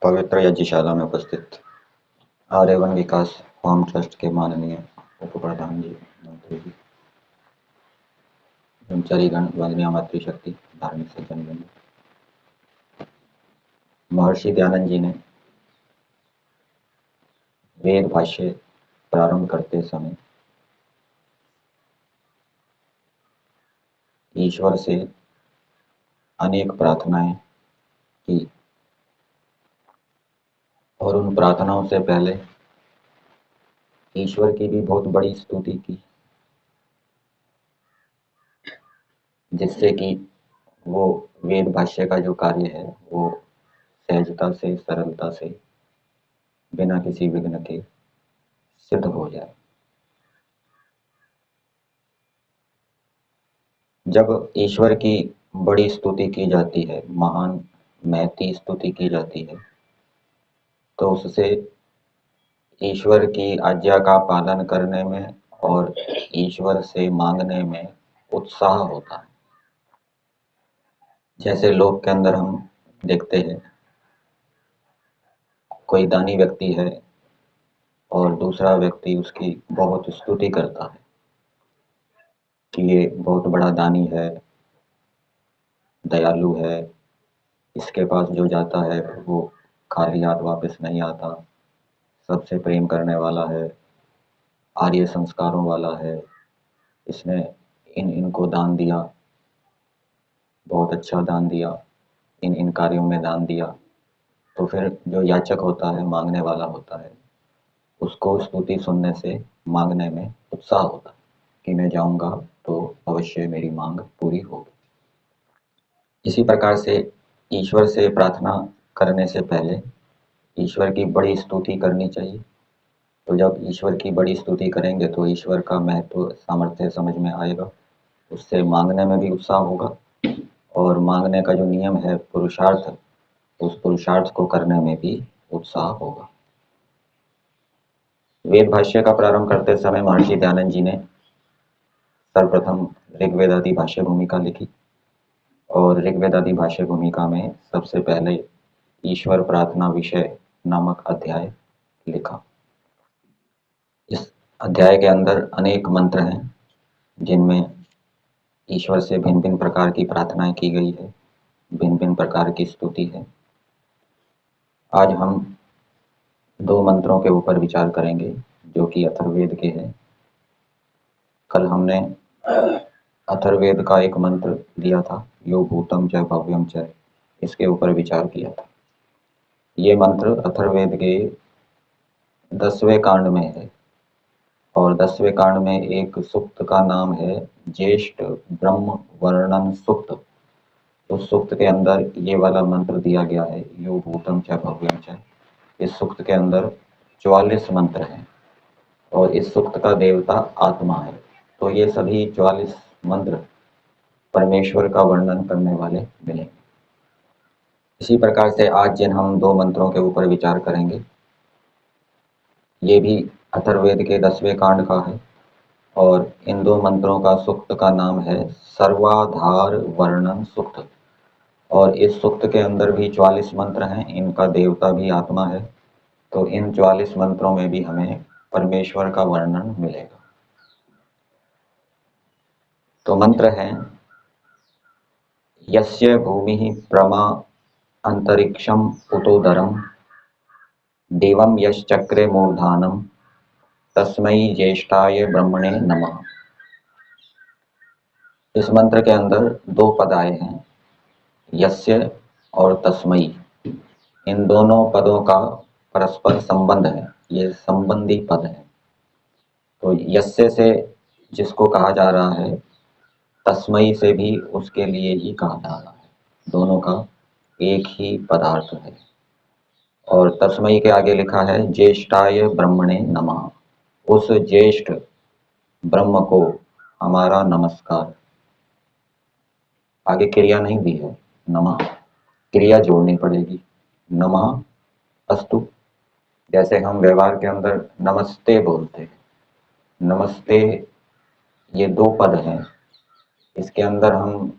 पवित्र यज्ञशाला में उपस्थित आर्यवन विकास फार्म ट्रस्ट के माननीय उप प्रधान जी, मंत्री जी, ब्रह्मचारीगण, वंदनीय मातृशक्ति, धार्मिक सज्जनगण, महर्षि दयानंद जी ने वेद भाष्य प्रारंभ करते समय ईश्वर से अनेक प्रार्थनाएं की और उन प्रार्थनाओं से पहले ईश्वर की भी बहुत बड़ी स्तुति की, जिससे कि वो वेद भाष्य का जो कार्य है वो सहजता से, सरलता से, बिना किसी विघ्न के सिद्ध हो जाए। जब ईश्वर की बड़ी स्तुति की जाती है, महान महती स्तुति की जाती है, तो उससे ईश्वर की आज्ञा का पालन करने में और ईश्वर से मांगने में उत्साह होता है। जैसे लोक के अंदर हम देखते हैं, कोई दानी व्यक्ति है और दूसरा व्यक्ति उसकी बहुत स्तुति करता है कि ये बहुत बड़ा दानी है, दयालु है, इसके पास जो जाता है वो खाली हाथ वापस नहीं आता, सबसे प्रेम करने वाला है, आर्य संस्कारों वाला है, इसने इनको दान दिया, बहुत अच्छा दान दिया, इन कार्यों में दान दिया। तो फिर जो याचक होता है, मांगने वाला होता है, उसको स्तुति सुनने से मांगने में उत्साह होता है कि मैं जाऊंगा तो अवश्य मेरी मांग पूरी होगी। इसी प्रकार से ईश्वर से प्रार्थना करने से पहले ईश्वर की बड़ी स्तुति करनी चाहिए। तो जब ईश्वर की बड़ी स्तुति करेंगे तो ईश्वर का महत्व, सामर्थ्य समझ में आएगा, उससे मांगने में भी उत्साह होगा और मांगने का जो नियम है पुरुषार्थ, उस पुरुषार्थ को करने में भी उत्साह होगा। वेद भाष्य का प्रारंभ करते समय महर्षि दयानंद जी ने सर्वप्रथम ऋग्वेद आदि भाष्य भूमिका लिखी और ऋग्वेद आदि भाष्य भूमिका में सबसे पहले ईश्वर प्रार्थना विषय नामक अध्याय लिखा। इस अध्याय के अंदर अनेक मंत्र हैं जिनमें ईश्वर से भिन्न भिन्न प्रकार की प्रार्थनाएं की गई है, भिन्न भिन्न प्रकार की स्तुति है। आज हम दो मंत्रों के ऊपर विचार करेंगे जो कि अथर्ववेद के हैं। कल हमने अथर्ववेद का एक मंत्र दिया था, यो भूतम च भव्यम च, इसके ऊपर विचार किया था। ये मंत्र अथर्ववेद के 10वें कांड में है और 10वें कांड में एक सूक्त का नाम है ज्येष्ठ ब्रह्म वर्णन सूक्त। उस सूक्त के अंदर ये वाला मंत्र दिया गया है, यो भूतम च भव्यम च। इस सूक्त के अंदर 44 मंत्र हैं और इस सूक्त का देवता आत्मा है। तो ये सभी 44 मंत्र परमेश्वर का वर्णन करने वाले मिलेंगे। इसी प्रकार से आज जिन हम दो मंत्रों के ऊपर विचार करेंगे, ये भी अथर्ववेद के 10वें कांड का है और इन दो मंत्रों का सूक्त का नाम है सर्वाधार वर्णन सूक्त। और इस सूक्त के अंदर भी 44 मंत्र हैं, इनका देवता भी आत्मा है। तो इन 44 मंत्रों में भी हमें परमेश्वर का वर्णन मिलेगा। तो मंत्र है, यस्य भूमि प्रमा अंतरिक्षम उतोदरम देवम यश्चक्रे मूर्धानम तस्मै ज्येष्ठाय ब्रह्मणे नमः। इस मंत्र के अंदर दो पद आए हैं, यस्य और तस्मै। इन दोनों पदों का परस्पर संबंध है, ये संबंधी पद है। तो यस्य से जिसको कहा जा रहा है, तस्मै से भी उसके लिए ही कहा जा रहा है, दोनों का एक ही पदार्थ है। और तस्मै के आगे लिखा है ज्येष्ठाय ब्रह्मणे नमः, उस ज्येष्ठ ब्रह्म को हमारा नमस्कार। आगे क्रिया नहीं दी है, नमः, क्रिया जोड़नी पड़ेगी, नमः अस्तु। जैसे हम व्यवहार के अंदर नमस्ते बोलते हैं, नमस्ते ये दो पद हैं, इसके अंदर हम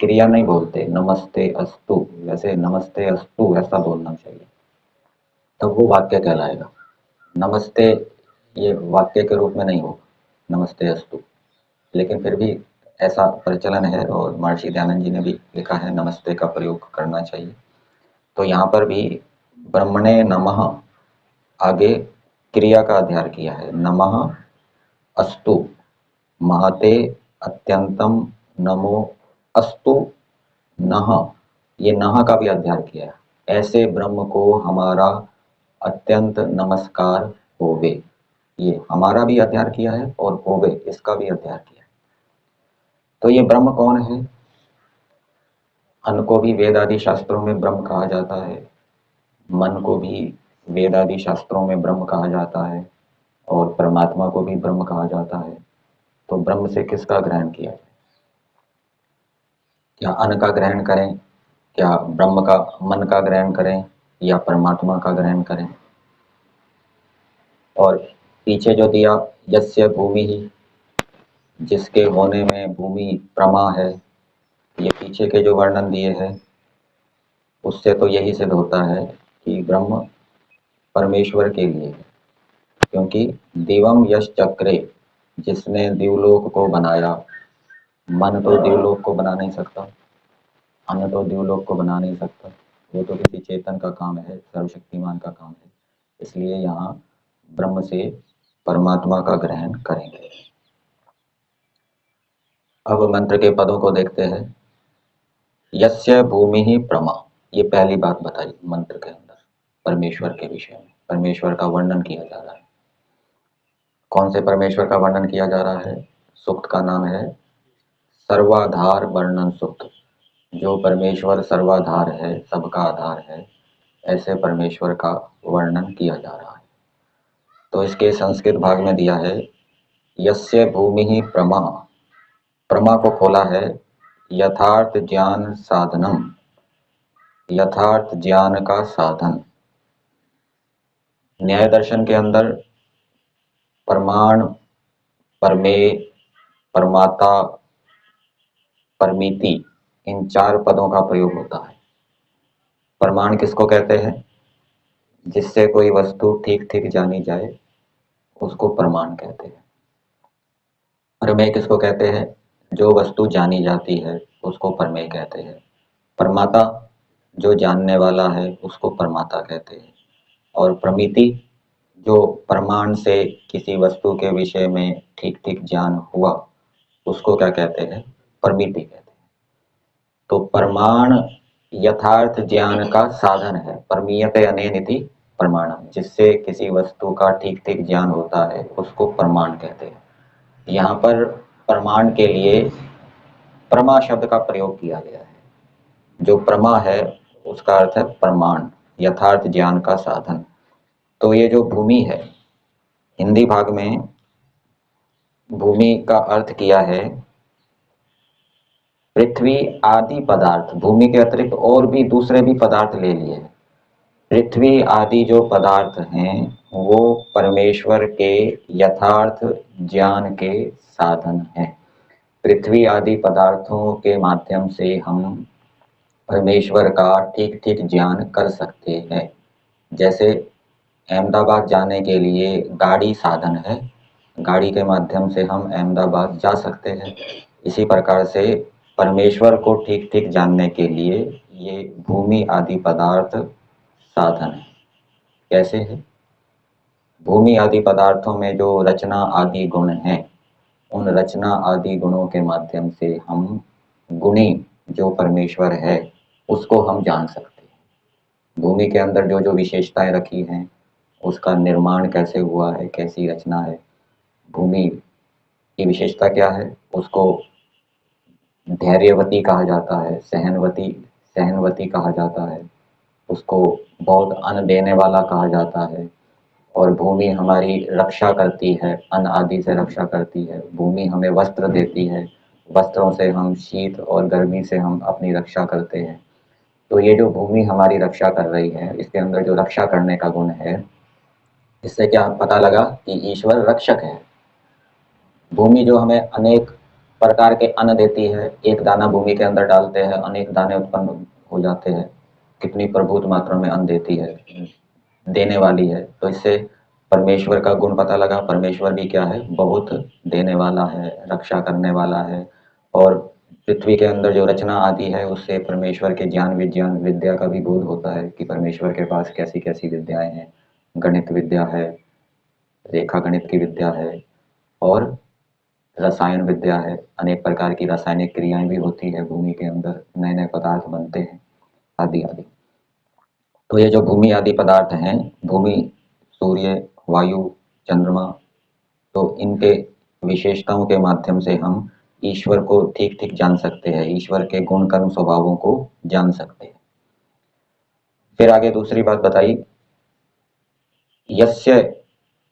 क्रिया नहीं बोलते नमस्ते अस्तु, वैसे नमस्ते अस्तु ऐसा बोलना चाहिए। तब वो वाक्य कहलाएगा। नमस्ते ये वाक्य के रूप में नहीं होगा, नमस्ते अस्तु, लेकिन फिर भी ऐसा प्रचलन है और महर्षि दयानंद जी ने भी लिखा है नमस्ते का प्रयोग करना चाहिए। तो यहाँ पर भी ब्रह्मणे नमः आगे क्रिया का अध्ययन किया है, नमः अस्तु महते अत्यंतम नमो अस्तु नः, ये नः का भी अध्ययन किया है। ऐसे ब्रह्म को हमारा अत्यंत नमस्कार होवे, ये हमारा भी अध्ययन किया है और होवे इसका भी अध्ययन किया है। तो ये ब्रह्म कौन है? अन्न को भी वेद आदि शास्त्रों में ब्रह्म कहा जाता है, मन को भी वेद आदि शास्त्रों में ब्रह्म कहा जाता है और परमात्मा को भी ब्रह्म कहा जाता है। तो ब्रह्म से किसका ग्रहण किया जाए? क्या अन्न का ग्रहण करें, क्या ब्रह्म का मन का ग्रहण करें या परमात्मा का ग्रहण करें? और पीछे जो दिया यस्य भूमि ही, जिसके होने में भूमि प्रमा है, ये पीछे के जो वर्णन दिए हैं उससे तो यही सिद्ध होता है कि ब्रह्म परमेश्वर के लिए है, क्योंकि दिवम यश चक्रे, जिसने दिवलोक को बनाया, मन तो दिवलोक को बना नहीं सकता, अन्न तो दिवलोक को बना नहीं सकता, वो तो किसी चेतन का काम है, सर्वशक्तिमान का काम है। इसलिए यहाँ ब्रह्म से परमात्मा का ग्रहण करेंगे। अब मंत्र के पदों को देखते हैं। यस्य भूमि ही प्रमा, ये पहली बात बताई मंत्र के अंदर परमेश्वर के विषय में, परमेश्वर का वर्णन किया जा रहा है। कौन से परमेश्वर का वर्णन किया जा रहा है? सूक्त का नाम है सर्वाधार वर्णन सूक्त। जो परमेश्वर सर्वाधार है, सबका आधार है, ऐसे परमेश्वर का वर्णन किया जा रहा है। तो इसके संस्कृत भाग में दिया है यस्य भूमि ही प्रमा, प्रमा को खोला है यथार्थ ज्ञान साधनम, यथार्थ ज्ञान का साधन। न्याय दर्शन के अंदर प्रमाण, परमेय, परमाता, परमिति, इन चार पदों का प्रयोग होता है। प्रमाण किसको कहते हैं? जिससे कोई वस्तु ठीक ठीक जानी जाए उसको प्रमाण कहते हैं। प्रमेय किसको कहते हैं? जो वस्तु जानी जाती है उसको प्रमेय कहते हैं। परमाता, जो जानने वाला है उसको परमाता कहते हैं। और प्रमिति, जो प्रमाण से किसी वस्तु के विषय में ठीक ठीक ज्ञान हुआ उसको क्या कहते हैं? परमिति कहते हैं। तो प्रमाण यथार्थ ज्ञान का साधन है, परमीयते अनेनिति प्रमाणम, जिससे किसी वस्तु का ठीक ठीक ज्ञान होता है उसको प्रमाण कहते हैं। यहाँ पर प्रमाण के लिए प्रमा शब्द का प्रयोग किया गया है। जो प्रमा है उसका अर्थ है प्रमाण, यथार्थ ज्ञान का साधन। तो ये जो भूमि है, हिंदी भाग में भूमि का अर्थ किया है पृथ्वी आदि पदार्थ। भूमि के अतिरिक्त और भी दूसरे भी पदार्थ ले लिए। पृथ्वी आदि जो पदार्थ हैं वो परमेश्वर के यथार्थ ज्ञान के साधन हैं। पृथ्वी आदि पदार्थों के माध्यम से हम परमेश्वर का ठीक ठीक ज्ञान कर सकते हैं। जैसे अहमदाबाद जाने के लिए गाड़ी साधन है, गाड़ी के माध्यम से हम अहमदाबाद जा सकते हैं। इसी प्रकार से परमेश्वर को ठीक ठीक जानने के लिए ये भूमि आदि पदार्थ साधन है। कैसे है? भूमि आदि पदार्थों में जो रचना आदि गुण हैं, उन रचना आदि गुणों के माध्यम से हम गुणी जो परमेश्वर है उसको हम जान सकते हैं। भूमि के अंदर जो जो विशेषताएं रखी हैं, उसका निर्माण कैसे हुआ है, कैसी रचना है, भूमि की विशेषता क्या है, उसको धैर्यवती कहा जाता है, सहनवती कहा जाता है, उसको बहुत अन्न देने वाला कहा जाता है। और भूमि हमारी रक्षा करती है, अन्न आदि से रक्षा करती है। भूमि हमें वस्त्र देती है, वस्त्रों से हम शीत और गर्मी से हम अपनी रक्षा करते हैं। तो ये जो भूमि हमारी रक्षा कर रही है, इसके अंदर जो रक्षा करने का गुण है, इससे क्या पता लगा कि ईश्वर रक्षक है। भूमि जो हमें अनेक प्रकार के अन्न देती है, एक दाना भूमि के अंदर डालते हैं, अनेक दाने उत्पन्न हो जाते हैं। कितनी प्रभुत मात्रा में अन्न देती है। देने वाली है। तो इससे परमेश्वर का गुण पता लगा। परमेश्वर भी क्या है, बहुत देने वाला है, रक्षा करने वाला है। और पृथ्वी के अंदर जो रचना आदि है उससे परमेश्वर के ज्ञान विज्ञान विद्या का भी बोध होता है कि परमेश्वर के पास कैसी कैसी विद्याएं हैं। गणित विद्या है, रेखा गणित की विद्या है, और रसायन विद्या है। अनेक प्रकार की रासायनिक क्रियाएं भी होती है भूमि के अंदर, नए नए पदार्थ बनते हैं आदि आदि। तो ये जो भूमि आदि पदार्थ हैं, भूमि, सूर्य, वायु, चंद्रमा, तो इनके विशेषताओं के माध्यम से हम ईश्वर को ठीक ठीक जान सकते हैं, ईश्वर के गुण कर्म स्वभावों को जान सकते हैं। फिर आगे दूसरी बात बताई, यस्य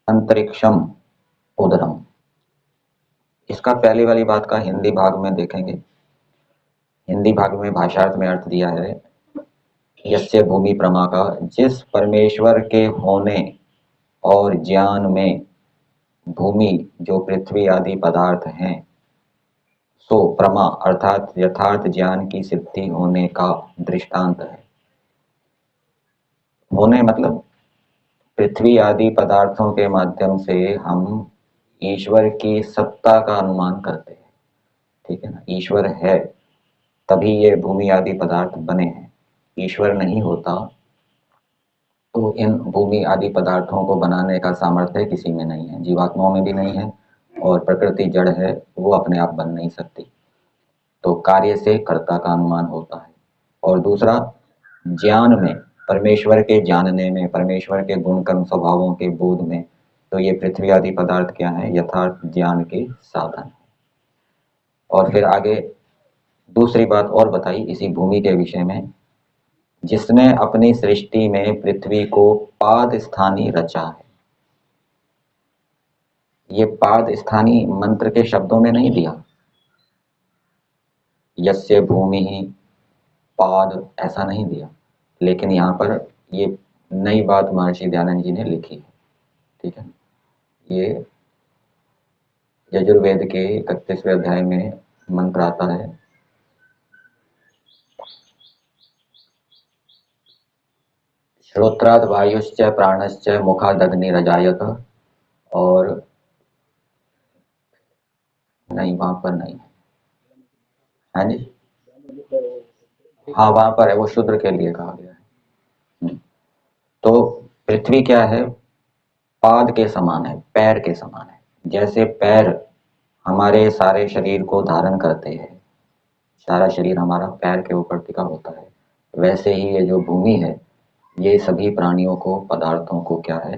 अंतरिक्षम उदरम। इसका पहली वाली बात का हिंदी भाग में देखेंगे। हिंदी भाग में भाषार्थ में अर्थ दिया है, यस्य भूमि प्रमा का, जिस परमेश्वर के होने और ज्ञान में भूमि जो पृथ्वी आदि पदार्थ हैं, सो प्रमा अर्थात यथार्थ ज्ञान की सिद्धि होने का दृष्टांत है। होने मतलब पृथ्वी आदि पदार्थों के माध्यम से हम ईश्वर की सत्ता का अनुमान करते हैं, ठीक है ना। ईश्वर है तभी ये भूमि आदि पदार्थ बने हैं। ईश्वर नहीं होता तो इन भूमि आदि पदार्थों को बनाने का सामर्थ्य किसी में नहीं है, जीवात्माओं में भी नहीं है, और प्रकृति जड़ है, वो अपने आप बन नहीं सकती। तो कार्य से कर्ता का अनुमान होता है। और दूसरा, ज्ञान में, परमेश्वर के जानने में, परमेश्वर के गुण कर्म स्वभावों के बोध में, तो ये पृथ्वी आदि पदार्थ क्या है, यथार्थ ज्ञान के साधन है। और फिर आगे दूसरी बात और बताई इसी भूमि के विषय में, जिसने अपनी सृष्टि में पृथ्वी को पाद स्थानी रचा है। ये पाद स्थानी मंत्र के शब्दों में नहीं दिया, यस्य भूमि ही पाद ऐसा नहीं दिया, लेकिन यहाँ पर ये नई बात महर्षि दयानंद जी ने लिखी है, ठीक है। ये यजुर्वेद के 31वें अध्याय में मंत्र आता है, श्रोत्राद वायुश्च प्राणश्च मुखादग्निरजायत। और नहीं, वहां पर नहीं है, हाँ जी, हाँ वहां पर है, वो शूद्र के लिए कहा गया है। तो पृथ्वी क्या है, पाद के समान है, पैर के समान है। जैसे पैर हमारे सारे शरीर को धारण करते हैं, सारा शरीर हमारा पैर के ऊपर टिका होता है, वैसे ही ये जो भूमि है ये सभी प्राणियों को, पदार्थों को क्या है,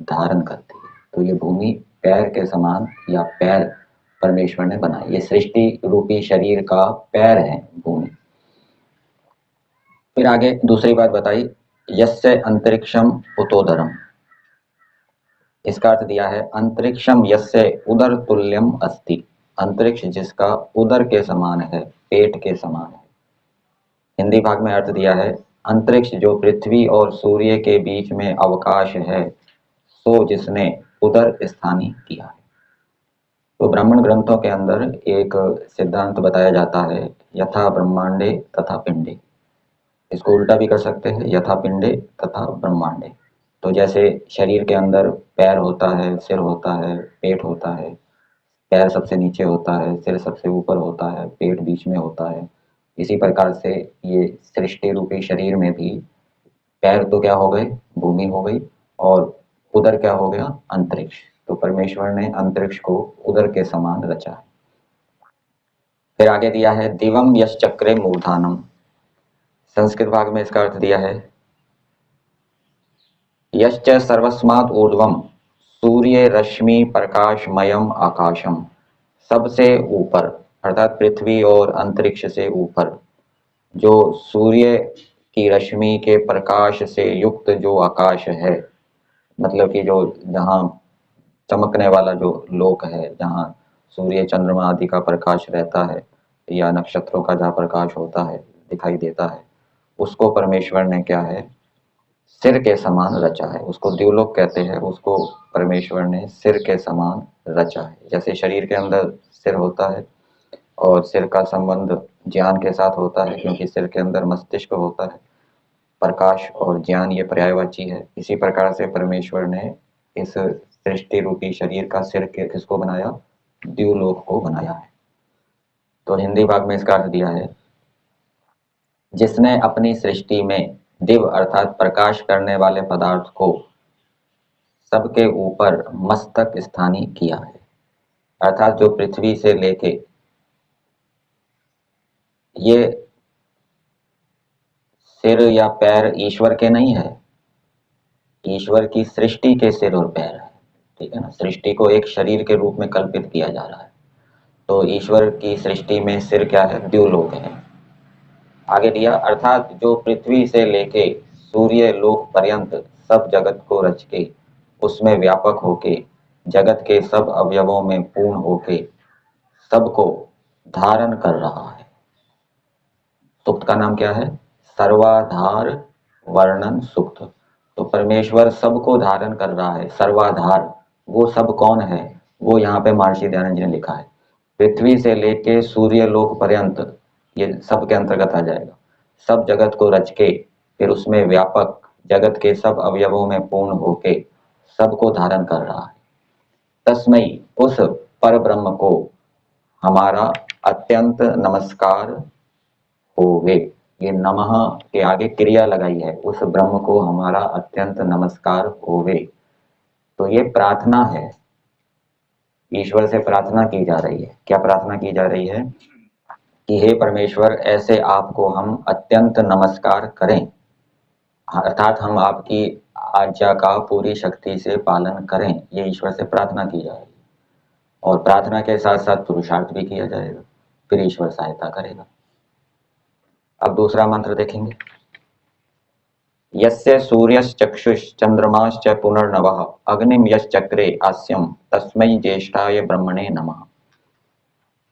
धारण करती है। तो ये भूमि पैर के समान, या पैर परमेश्वर ने बनाई, ये सृष्टि रूपी शरीर का पैर है भूमि। फिर आगे दूसरी बात बताई, यस्य अंतरिक्षम उतोदरम। इसका अर्थ दिया है, अंतरिक्षम यस्य उदर तुल्यम अस्ति। अंतरिक्ष जिसका उदर के समान है, पेट के समान है। हिंदी भाग में अर्थ दिया है, अंतरिक्ष जो पृथ्वी और सूर्य के बीच में अवकाश है, सो जिसने उदर स्थानी किया है। तो ब्राह्मण ग्रंथों के अंदर एक सिद्धांत बताया जाता है, यथा ब्रह्मांडे तथा पिंडे। इसको उल्टा भी कर सकते हैं, यथा पिंडे तथा ब्रह्मांडे। तो जैसे शरीर के अंदर पैर होता है, सिर होता है, पेट होता है, पैर सबसे नीचे होता है, सिर सबसे ऊपर होता है, पेट बीच में होता है, इसी प्रकार से ये सृष्टि रूपी शरीर में भी पैर तो क्या हो गए, भूमि हो गई, और उदर क्या हो गया, अंतरिक्ष। तो परमेश्वर ने अंतरिक्ष को उदर के समान रचा है। फिर आगे दिया है, दिवम यश चक्रे मूर्धानम। संस्कृत भाग में इसका अर्थ दिया है, यश्च सर्वस्मात् ऊर्ध्वम सूर्य रश्मि प्रकाशमयम आकाशम। सबसे ऊपर अर्थात पृथ्वी और अंतरिक्ष से ऊपर जो सूर्य की रश्मि के प्रकाश से युक्त जो आकाश है, मतलब कि जो जहाँ चमकने वाला जो लोक है, जहाँ सूर्य चंद्रमा आदि का प्रकाश रहता है, या नक्षत्रों का जहाँ प्रकाश होता है, दिखाई देता है, उसको परमेश्वर ने क्या है, सिर के समान रचा है। उसको द्युलोक कहते हैं, उसको परमेश्वर ने सिर के समान रचा है। जैसे शरीर के अंदर सिर होता है, और सिर का संबंध ज्ञान के साथ होता है, क्योंकि सिर के अंदर मस्तिष्क होता है। प्रकाश और ज्ञान ये पर्यायवाची है। इसी प्रकार से परमेश्वर ने इस सृष्टि रूपी शरीर का सिर किसको बनाया? द्युलोक को बनाया है। तो हिंदी भाग में इसका अर्थ दिया है, जिसने अपनी सृष्टि में दिव्य अर्थात प्रकाश करने वाले पदार्थ को सबके ऊपर मस्तक स्थानी किया है। अर्थात जो पृथ्वी से लेके ये सिर या पैर ईश्वर के नहीं है, ईश्वर की सृष्टि के सिर और पैर है। ठीक है ना, सृष्टि को एक शरीर के रूप में कल्पित किया जा रहा है। तो ईश्वर की सृष्टि में सिर क्या है? द्युलोक है। आगे दिया, अर्थात जो पृथ्वी से लेके सूर्य लोक पर्यंत सब जगत को रच के उसमें व्यापक होके जगत के सब अवयवों में पूर्ण होके सबको धारण कर रहा है। सूक्त का नाम क्या है? सर्वाधार वर्णन सूक्त। तो परमेश्वर सबको धारण कर रहा है, सर्वाधार। वो सब कौन है? वो यहाँ पे महर्षि दयानंद जी ने लिखा है, पृथ्वी से लेके सूर्य लोक पर्यंत, ये सब के अंतर्गत आ जाएगा। सब जगत को रच के फिर उसमें व्यापक जगत के सब अवयवों में पूर्ण होके सबको धारण कर रहा है। तस्मई, उस पर ब्रह्म को हमारा अत्यंत नमस्कार होवे। ये नमः के आगे क्रिया लगाई है, उस ब्रह्म को हमारा अत्यंत नमस्कार होवे। तो ये प्रार्थना है, ईश्वर से प्रार्थना की जा रही है। क्या प्रार्थना की जा रही है? कि हे परमेश्वर, ऐसे आपको हम अत्यंत नमस्कार करें, अर्थात हम आपकी आज्ञा का पूरी शक्ति से पालन करें। ये ईश्वर से प्रार्थना की जा रही है। और प्रार्थना के साथ साथ पुरुषार्थ भी किया जाएगा, फिर ईश्वर सहायता करेगा। अब दूसरा मंत्र देखेंगे, यस्य सूर्यश्चक्षुश्चंद्रमाश्च पुनर्नवः अग्निम यश्चक्रे आस्यम तस्मै ज्येष्ठाय ब्रह्मणे नमः।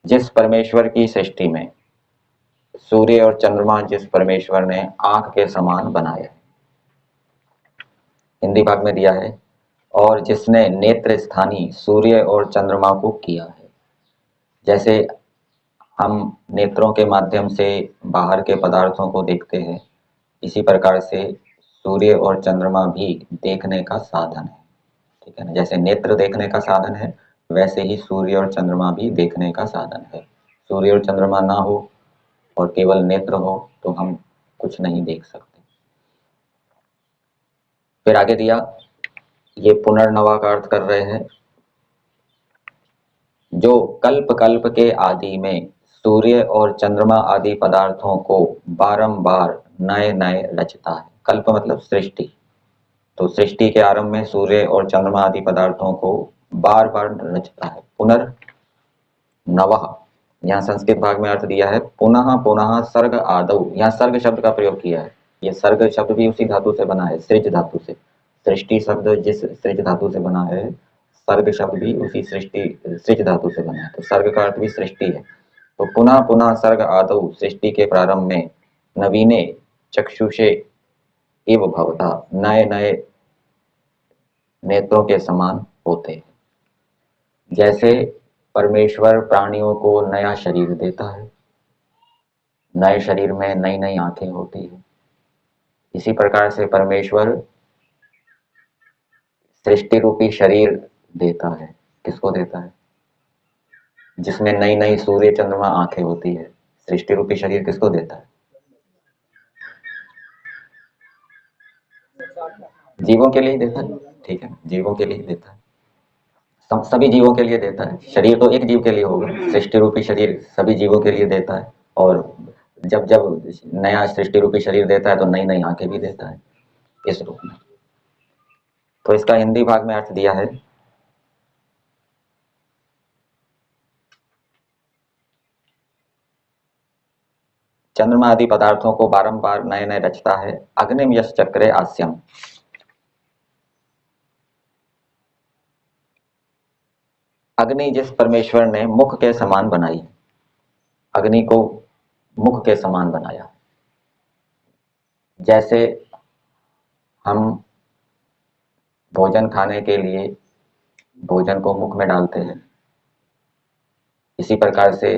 जिस परमेश्वर की सृष्टि में सूर्य और चंद्रमा जिस परमेश्वर ने आंख के समान बनाए, हिंदी भाग में दिया है, और जिसने नेत्र स्थानी सूर्य और चंद्रमा को किया है। जैसे हम नेत्रों के माध्यम से बाहर के पदार्थों को देखते हैं, इसी प्रकार से सूर्य और चंद्रमा भी देखने का साधन है। ठीक है ना, जैसे नेत्र देखने का साधन है, वैसे ही सूर्य और चंद्रमा भी देखने का साधन है। सूर्य और चंद्रमा ना हो और केवल नेत्र हो तो हम कुछ नहीं देख सकते। फिर आगे दिया, ये पुनर्नवा का अर्थ कर रहे हैं, जो कल्प कल्प के आदि में सूर्य और चंद्रमा आदि पदार्थों को बारंबार नए नए रचता है। कल्प मतलब सृष्टि। तो सृष्टि के आरंभ में सूर्य और चंद्रमा आदि पदार्थों को बार बार रचता है। पुनर्नवः, यहाँ संस्कृत भाग में अर्थ दिया है पुनः पुनः सर्ग आदौ, यहाँ सर्ग शब्द का प्रयोग किया है। ये सर्ग शब्द भी उसी धातु से बना है, सृज धातु से। सृष्टि शब्द जिस सृज धातु से बना है, सर्ग शब्द भी उसी सृज धातु से बना है। तो सर्ग का अर्थ भी सृष्टि है। तो पुनः पुनः सर्ग आदौ, सृष्टि के प्रारंभ में, नवीने चक्षुषे इव भवता, नए नए नेत्रों के समान होते हैं। जैसे परमेश्वर प्राणियों को नया शरीर देता है, नए शरीर में नई नई आंखें होती है, इसी प्रकार से परमेश्वर सृष्टि रूपी शरीर देता है। किसको देता है? जिसमें नई नई सूर्य चंद्रमा आंखें होती है। सृष्टि रूपी शरीर किसको देता है? जीवों के लिए देता है। ठीक है, जीवों के लिए देता है, सभी जीवों के लिए देता है। शरीर तो एक जीव के लिए होगा, सृष्टि रूपी शरीर सभी जीवों के लिए देता है। और जब जब नया सृष्टि रूपी शरीर देता है तो नई नई आंखें भी देता है इस रूप में। तो इसका हिंदी भाग में अर्थ दिया है, चंद्रमा आदि पदार्थों को बारंबार नए नए रचता है। अग्निम यश चक्रे आस्यम, अग्नि जिस परमेश्वर ने मुख के समान बनाई, अग्नि को मुख के समान बनाया। जैसे हम भोजन खाने के लिए भोजन को मुख में डालते हैं, इसी प्रकार से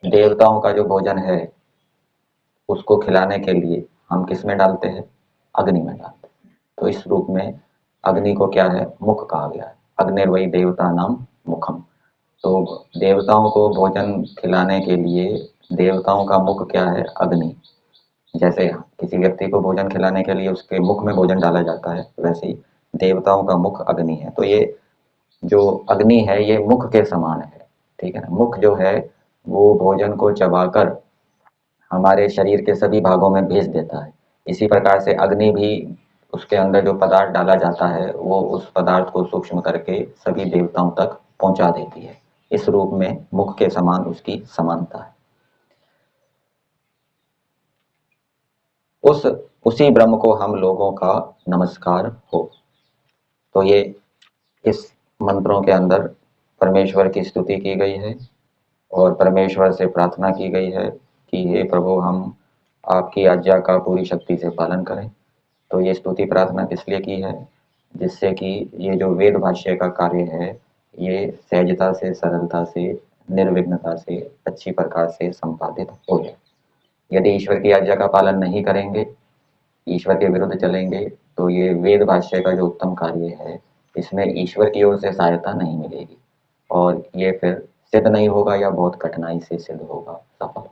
देवताओं का जो भोजन है उसको खिलाने के लिए हम किस में डालते हैं? अग्नि में डालते हैं। तो इस रूप में अग्नि को क्या है, मुख कहा गया है। अग्निर्वै देवता नाम मुखम। तो देवताओं को भोजन खिलाने के लिए देवताओं का मुख क्या है, अग्नि। जैसे किसी व्यक्ति को भोजन खिलाने के लिए उसके मुख में भोजन डाला जाता है, वैसे ही देवताओं का मुख अग्नि है। तो ये जो अग्नि है ये मुख के समान है, ठीक है ना। मुख जो है वो भोजन को चबाकर हमारे शरीर के सभी भागों में भेज देता है। इसी प्रकार से अग्नि भी, उसके अंदर जो पदार्थ डाला जाता है वो उस पदार्थ को सूक्ष्म करके सभी देवताओं तक पहुंचा देती है। इस रूप में मुख के समान उसकी समानता है। उसी ब्रह्म को हम लोगों का नमस्कार हो। तो ये इस मंत्रों के अंदर परमेश्वर की स्तुति की गई है और परमेश्वर से प्रार्थना की गई है कि हे प्रभु, हम आपकी आज्ञा का पूरी शक्ति से पालन करें। तो ये स्तुति प्रार्थना किस लिए की है, जिससे कि ये जो वेद भाष्य का कार्य है ये सहजता से, सरलता से, निर्विघ्नता से, अच्छी प्रकार से संपादित हो जाए। यदि ईश्वर की आज्ञा का पालन नहीं करेंगे, ईश्वर के विरुद्ध चलेंगे, तो ये वेद भाष्य का जो उत्तम कार्य है इसमें ईश्वर की ओर से सहायता नहीं मिलेगी और ये फिर सिद्ध नहीं होगा या बहुत कठिनाई से सिद्ध होगा, सफल।